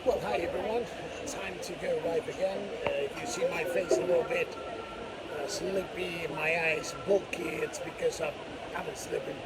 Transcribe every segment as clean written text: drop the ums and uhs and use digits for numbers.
Well, hi everyone. Time to go live again. If you see my face a little bit sleepy, my eyes bulky, it's because I haven't slept in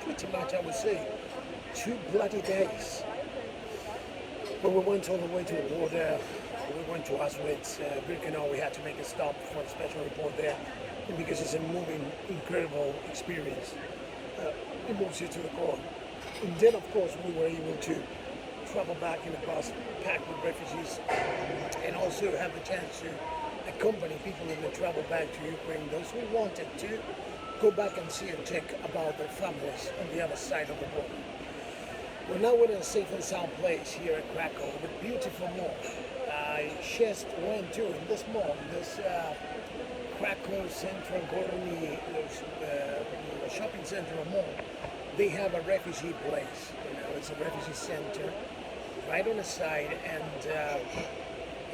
pretty much, I would say, 2 bloody days. But we went all the way to the border. We went to Auschwitz, Birkenau. We had to make a stop for a special report there because it's a moving, incredible experience. It moves you to the core. And then, of course, we were able to travel back in a bus packed with refugees and also have the chance to accompany people in the travel back to Ukraine, those who wanted to go back and see and check about their families on the other side of the border. Well, now we're in a safe and sound place here at Krakow, the beautiful mall. I just went to in this mall, this Krakow Central Gorny shopping center or mall. They have a refugee place, it's a refugee center right on the side, and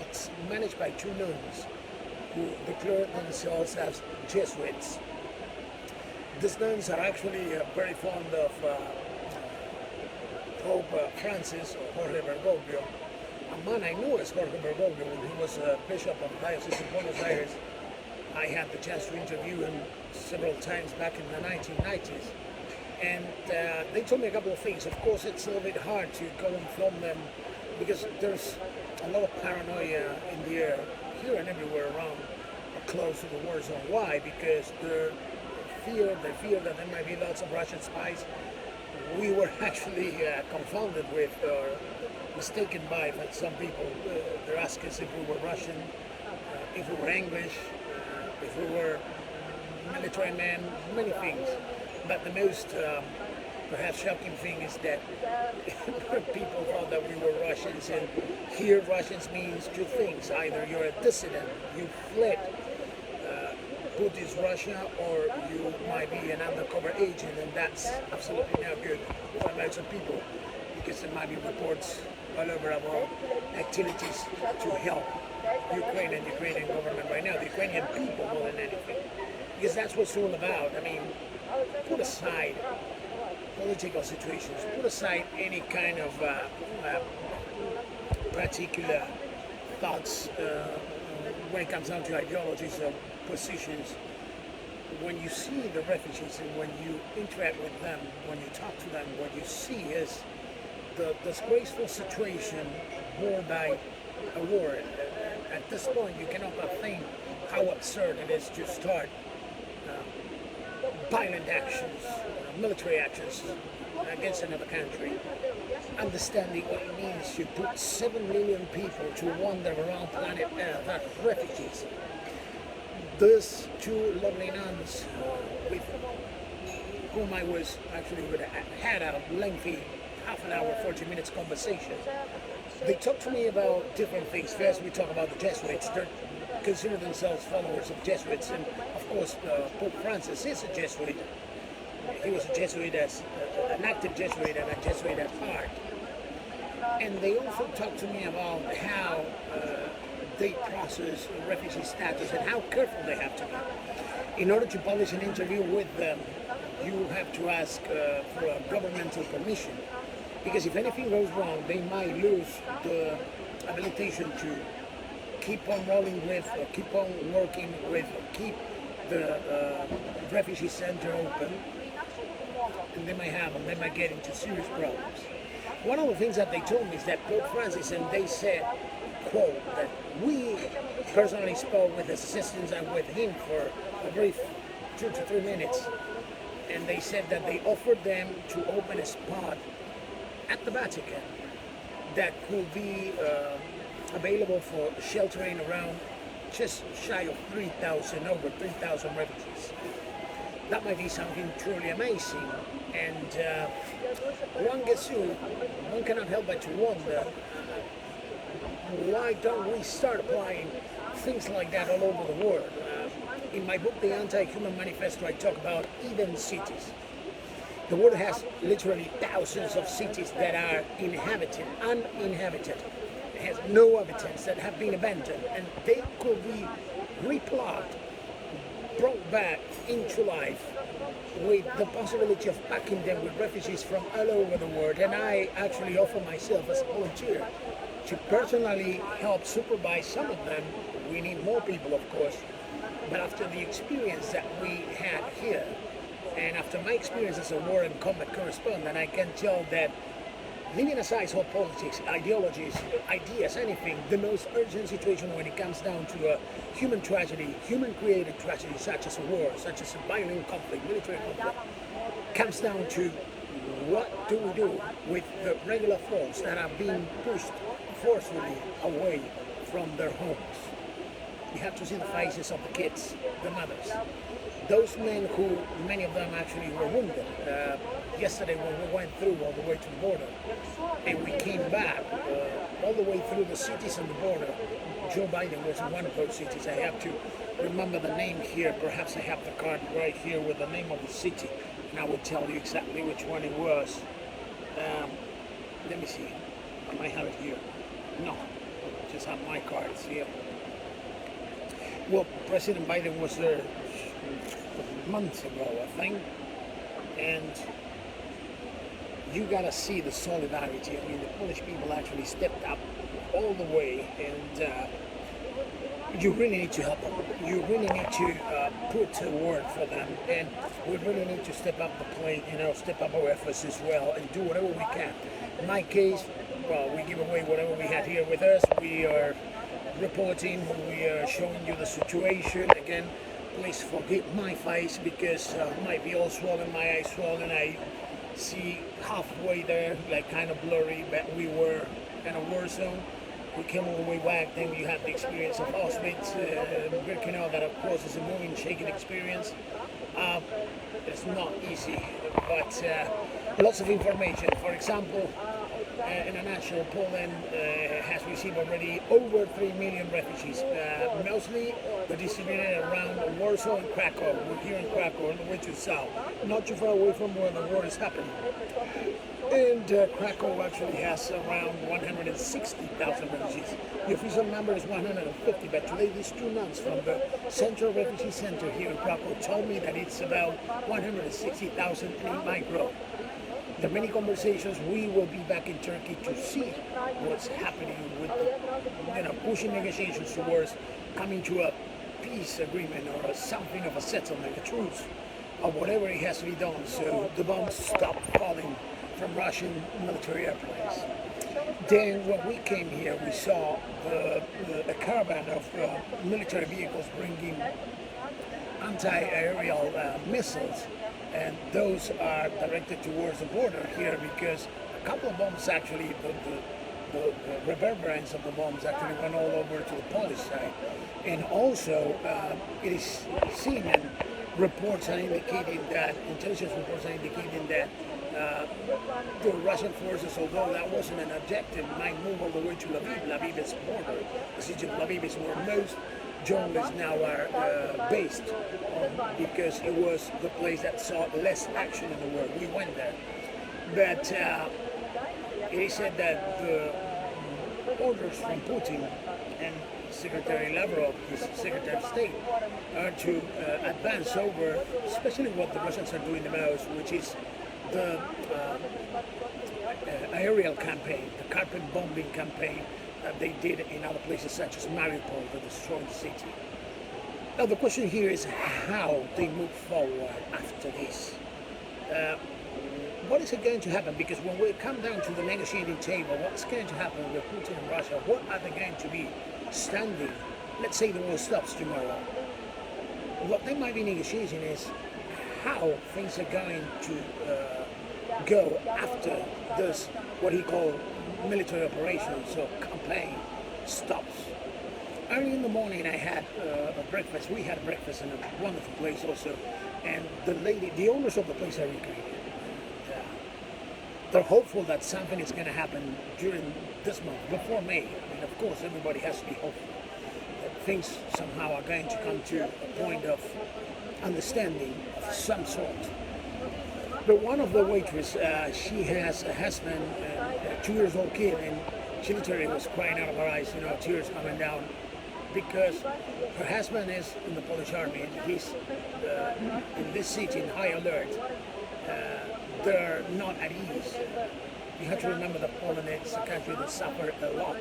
it's managed by two nuns who declare themselves as Jesuits. These nuns are actually very fond of Pope Francis, or Jorge Bergoglio. A man I knew as Jorge Bergoglio when he was Bishop of the Diocese of Buenos Aires. I had the chance to interview him several times back in the 1990s. And they told me a couple of things. Of course, it's a little bit hard to go and film them because there's a lot of paranoia in the air, here and everywhere around, close to the war zone. Why? Because they fear that there might be lots of Russian spies. We were actually confounded with, or mistaken by some people. They asked us if we were Russian, if we were English, if we were military men, many things. But the most perhaps shocking thing is that people thought that we were Russians, and here Russians means two things. Either you're a dissident, you fled Putin's Russia, or you might be an undercover agent, and that's absolutely not good for lots of people because there might be reports all over about activities to help Ukraine and Ukrainian government right now, the Ukrainian people more than anything, because that's what it's all about. I mean, put aside political situations, put aside any kind of particular thoughts when it comes down to ideologies or positions. When you see the refugees and when you interact with them, when you talk to them, what you see is the disgraceful situation borne by a war. At this point, you cannot but think how absurd it is to start violent actions, military actions against another country, understanding what it means to put 7 million people to wander around planet Earth as refugees. Those two lovely nuns with whom I was actually had a lengthy half an hour, 40 minutes conversation. They talked to me about different things. First, we talk about the Jesuits. They consider themselves followers of Jesuits, and of course, Pope Francis is a Jesuit. He was a Jesuit as an active Jesuit and a Jesuit at heart. And they also talked to me about how they process refugee status and how careful they have to be. In order to publish an interview with them, you have to ask for a governmental permission, because if anything goes wrong, they might lose the habilitation to keep on rolling with, or keep on working with, or keep the refugee center open, and they might get into serious problems. One of the things that they told me is that Pope Francis, and they said, quote, that we personally spoke with assistants and with him for a brief 2 to 3 minutes, and they said that they offered them to open a spot at the Vatican that could be available for sheltering around just shy of 3,000, over 3,000 refugees. That might be something truly amazing, and one cannot help but to wonder, why don't we start applying things like that all over the world? In my book, The Anti-Human Manifesto, I talk about even cities. The world has literally thousands of cities that are uninhabited. It has no inhabitants, that have been abandoned, and they could be replopped, brought back into life with the possibility of packing them with refugees from all over the world. And I actually offer myself as a volunteer to personally help supervise some of them. We need more people, of course, but after the experience that we had here, and after my experience as a war and combat correspondent, I can tell that leaving aside all politics, ideologies, ideas, anything, the most urgent situation when it comes down to a human tragedy, human-created tragedy such as a war, such as a violent conflict, military conflict, comes down to what do we do with the regular folks that are being pushed forcefully away from their homes. You have to see the faces of the kids, the mothers. Those men who, many of them actually were wounded. Yesterday when we went through all the way to the border and we came back all the way through the cities and the border. Joe Biden was in one of those cities. I have to remember the name here. Perhaps I have the card right here with the name of the city and I will tell you exactly which one it was. Let me see. I might have it here. No, just have my cards here. Well, President Biden was there months ago, I think, and you gotta see the solidarity. I mean, the Polish people actually stepped up all the way, and you really need to help them. You really need to put a word for them, and we really need to step up the plate, step up our efforts as well, and do whatever we can. In my case, well, we give away whatever we had here with us. We are reporting, we are showing you the situation. Again, please forgive my face because might be all swollen, my eyes swollen. I see halfway there, like kind of blurry, but we were in a war zone. We came all the way back, then you had the experience of Auschwitz, Birkenau, that of course is a moving, shaking experience. It's not easy, but lots of information. For example, in a nutshell, Poland has received already over 3 million refugees. Mostly they're distributed around Warsaw and Krakow. We're here in Krakow, on the way to the south, not too far away from where the war is happening. And Krakow actually has around 160,000 refugees. The official number is 150, but today these 2 nuns from the Central Refugee Center here in Krakow told me that it's about 160,000 and it might grow. There are many conversations. We will be back in Turkey to see what's happening with the, pushing negotiations towards coming to a peace agreement or something of a settlement, a truce, or whatever it has to be done so the bombs stop falling from Russian military airplanes. Then when we came here, we saw a caravan of military vehicles bringing anti-aerial missiles, and those are directed towards the border here because a couple of bombs actually, the reverberance of the bombs actually went all over to the Polish side. And also it is seen, and reports are indicating that, intelligence reports are indicating that the Russian forces, although that wasn't an objective, might move all the way to Lviv. Lviv is border. The city of Lviv is where most journalists now are based on, because it was the place that saw less action in the world. We went there. But it is said that the orders from Putin and Secretary Lavrov, the Secretary of State, are to advance over, especially what the Russians are doing the most, which is the aerial campaign, the carpet bombing campaign that they did in other places such as Mariupol that destroyed the city. Now the question here is how they move forward after this. What is going to happen? Because when we come down to the negotiating table, what's going to happen with Putin and Russia? What are they going to be standing? Let's say the war stops tomorrow. What they might be negotiating is how things are going to go after this, what he called military operations or campaign stops. Early in the morning I had a breakfast. We had breakfast in a wonderful place also, and the owners of the place are recreated. They're hopeful that something is going to happen during this month, before May. I mean, of course, everybody has to be hopeful that things somehow are going to come to a point of understanding of some sort. But one of the waitresses, she has a husband and a 2-year-old kid, and she literally was crying out of her eyes, tears coming down. because her husband is in the Polish army and he's in this city in high alert. They're not at ease. You have to remember that Poland is a country that suffered a lot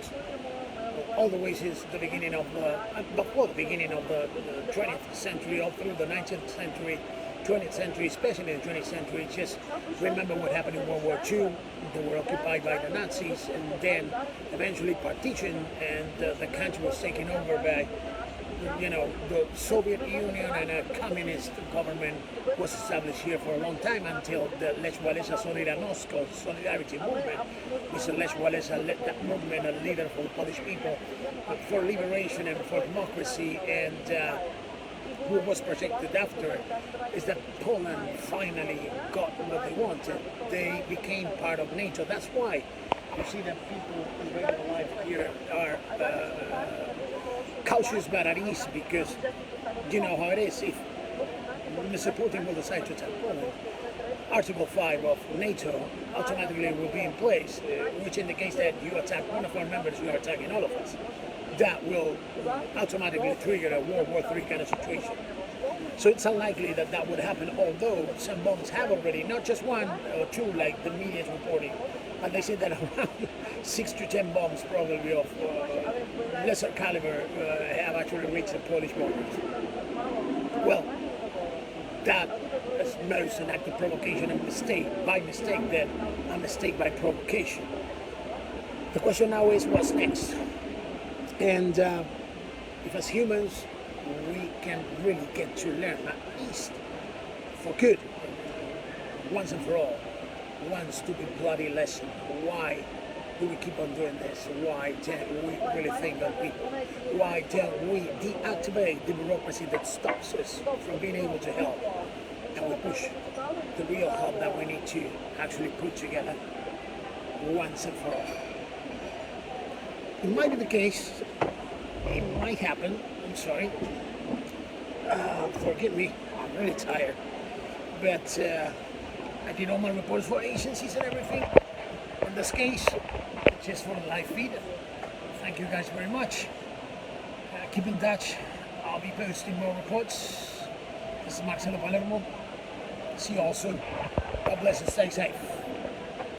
all the way since the beginning of before the beginning of the 20th century, all through the 19th century, 20th century, especially the 20th century. Just remember what happened in World War II. They were occupied by the Nazis and then eventually partitioned, and the country was taken over by, the Soviet Union, and a communist government was established here for a long time until the Lech Walesa Solidarity movement. Mr. Lech Walesa led that movement, a leader for the Polish people, for liberation and for democracy, and who was projected after is that Poland finally got what they wanted. They became part of NATO. That's why you see that people in regular life here are cautious but at ease, because you know how it is. If Mr. Putin will decide to attack Poland, Article 5 of NATO automatically will be in place, which indicates that you attack one of our members, you are attacking all of us. That will automatically trigger a World War III kind of situation. So it's unlikely that that would happen, although some bombs have already, not just one or two like the media is reporting, but they say that around 6 to 10 bombs probably of lesser caliber have actually reached the Polish borders. Well, that is most an act of provocation and mistake by mistake, then a mistake by provocation. The question now is, what's next? And if as humans we can really get to learn, at least for good, once and for all, one stupid bloody lesson. Why do we keep on doing this? Why don't we really think of people? Why don't we deactivate the bureaucracy that stops us from being able to help? And we push the real help that we need to actually put together once and for all. It might be the case, it might happen, I'm sorry, forgive me, I'm really tired, but I did all my reports for agencies and everything. In this case, just for the live feed. Thank you guys very much. Keep in touch, I'll be posting more reports. This is Marcelo Palermo, see you all soon. God bless and stay safe.